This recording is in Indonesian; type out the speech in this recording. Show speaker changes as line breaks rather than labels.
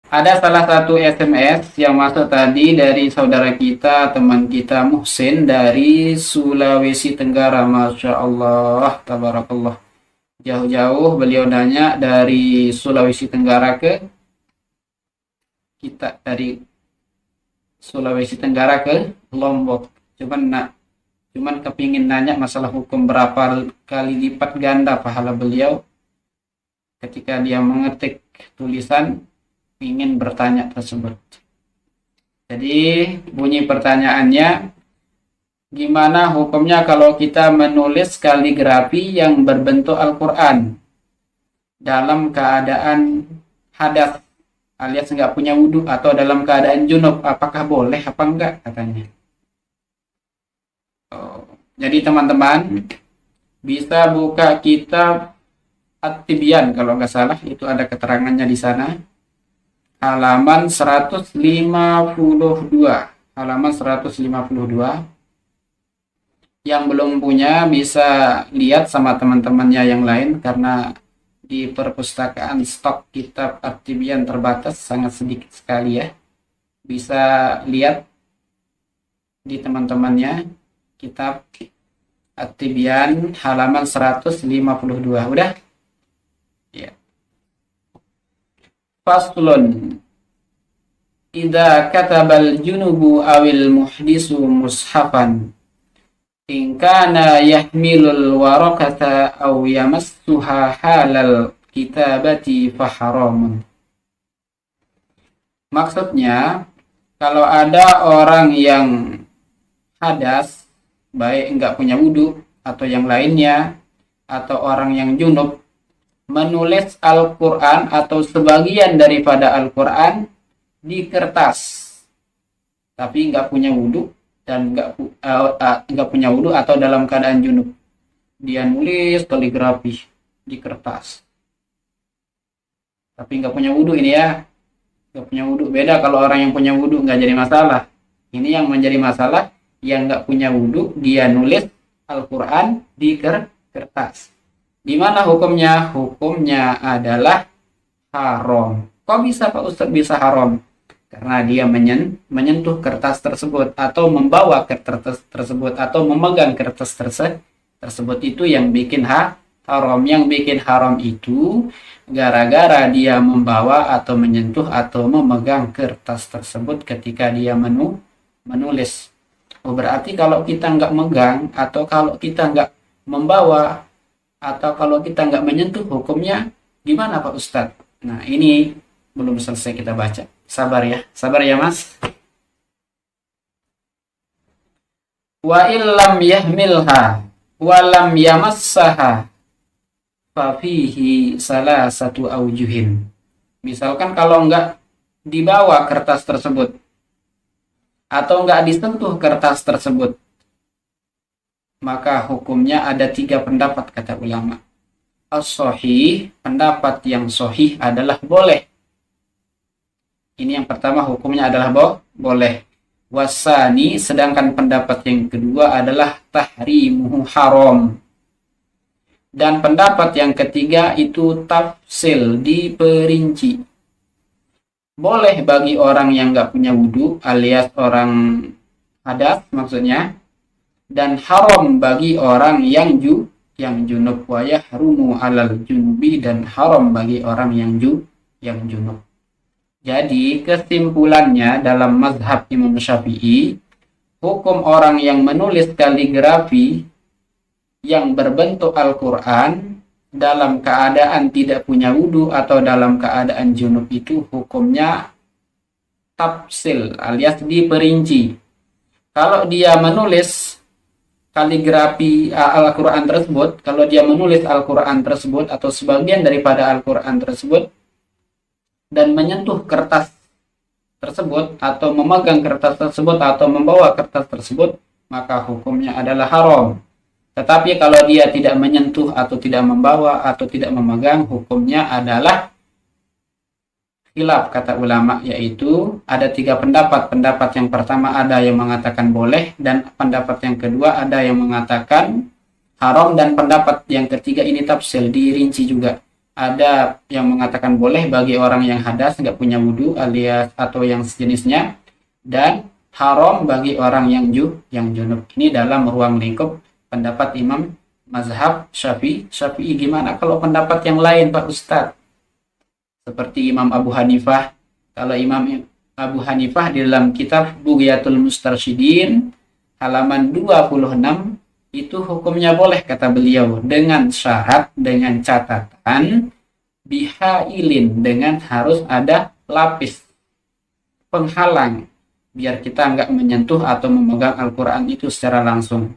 Ada salah satu SMS yang masuk tadi dari saudara kita, teman kita Muhsin dari Sulawesi Tenggara. Masya Allah, tabarakallah. Jauh-jauh beliau nanya dari Sulawesi Tenggara ke kita, dari Sulawesi Tenggara ke Lombok. Cuman kepingin nanya masalah hukum berapa kali lipat ganda pahala beliau ketika dia mengetik tulisan ingin bertanya tersebut. Jadi bunyi pertanyaannya, gimana hukumnya kalau kita menulis kaligrafi yang berbentuk Al-Quran dalam keadaan hadas alias nggak punya wudhu atau dalam keadaan junub, apakah boleh apa enggak katanya. Oh, jadi teman-teman bisa buka kitab At-Tibyan kalau nggak salah, itu ada keterangannya di sana. Halaman 152. Halaman 152. Yang belum punya bisa lihat sama teman-temannya yang lain karena di perpustakaan stok kitab At-Tibyan terbatas, sangat sedikit sekali ya. Bisa lihat di teman-temannya kitab At-Tibyan halaman 152. Udah? Ya. Faslun. Idza katabal junubu awil muhdisu mushafan in kana yahmilul warakata aw yamassuha halal kitabati faharamun. Maksudnya, kalau ada orang yang hadas, baik enggak punya wudhu atau yang lainnya, atau orang yang junub, menulis Al-Quran atau sebagian daripada Al-Quran di kertas, tapi nggak punya wudhu dan nggak punya wudhu atau dalam keadaan junub, dia nulis kaligrafi di kertas, tapi nggak punya wudhu ini ya, nggak punya wudhu. Beda kalau orang yang punya wudhu nggak jadi masalah. Ini yang menjadi masalah yang nggak punya wudhu, dia nulis Al-Quran di kertas. Gimana hukumnya? Hukumnya adalah haram. Kok bisa Pak Ustadz bisa haram? Karena dia menyentuh kertas tersebut atau membawa kertas tersebut atau memegang kertas tersebut, itu yang bikin haram. Yang bikin haram itu gara-gara dia membawa atau menyentuh atau memegang kertas tersebut ketika dia menulis. Oh, berarti kalau kita nggak megang atau kalau kita nggak membawa atau kalau kita nggak menyentuh, hukumnya gimana Pak Ustadz? Nah, ini belum selesai kita baca. Sabar ya Mas. Wa illam yahmilha wa lam yamassaha fa fihi salasatu aujuhin. Misalkan kalau nggak dibawa kertas tersebut atau nggak disentuh kertas tersebut, maka hukumnya ada 3 pendapat kata ulama. As-sahih, pendapat yang sahih adalah boleh. Ini yang pertama, hukumnya adalah boleh. Wasani, sedangkan pendapat yang kedua adalah tahrimuhu haram. Dan pendapat yang ketiga itu tafsil, diperinci. Boleh bagi orang yang nggak punya wudhu alias orang hadas maksudnya, dan haram bagi orang yang junub, wa yahrumu alal junubi, dan haram bagi orang yang junub. Jadi kesimpulannya dalam mazhab Imam Syafi'i, hukum orang yang menulis kaligrafi yang berbentuk Al-Quran dalam keadaan tidak punya wudhu atau dalam keadaan junub itu hukumnya tafsil alias diperinci. Kalau dia menulis kaligrafi Al-Quran tersebut, kalau dia menulis Al-Quran tersebut atau sebagian daripada Al-Quran tersebut dan menyentuh kertas tersebut atau memegang kertas tersebut atau membawa kertas tersebut, maka hukumnya adalah haram. Tetapi kalau dia tidak menyentuh atau tidak membawa atau tidak memegang, hukumnya adalah khilaf kata ulama, yaitu ada 3 pendapat. Pendapat yang pertama ada yang mengatakan boleh, dan pendapat yang kedua ada yang mengatakan haram, dan pendapat yang ketiga ini tafsil, dirinci juga. Ada yang mengatakan boleh bagi orang yang hadas, nggak punya wudhu alias atau yang sejenisnya, dan haram bagi orang yang junub. Ini dalam ruang lingkup pendapat Imam mazhab Syafi'i. Gimana kalau pendapat yang lain, Pak Ustadz? Seperti Imam Abu Hanifah. Kalau Imam Abu Hanifah di dalam kitab Bughyatul Mustarsyidin halaman 26 itu hukumnya boleh, kata beliau, dengan syarat, dengan catatan bihailin, dengan harus ada lapis penghalang biar kita nggak menyentuh atau memegang Al-Quran itu secara langsung.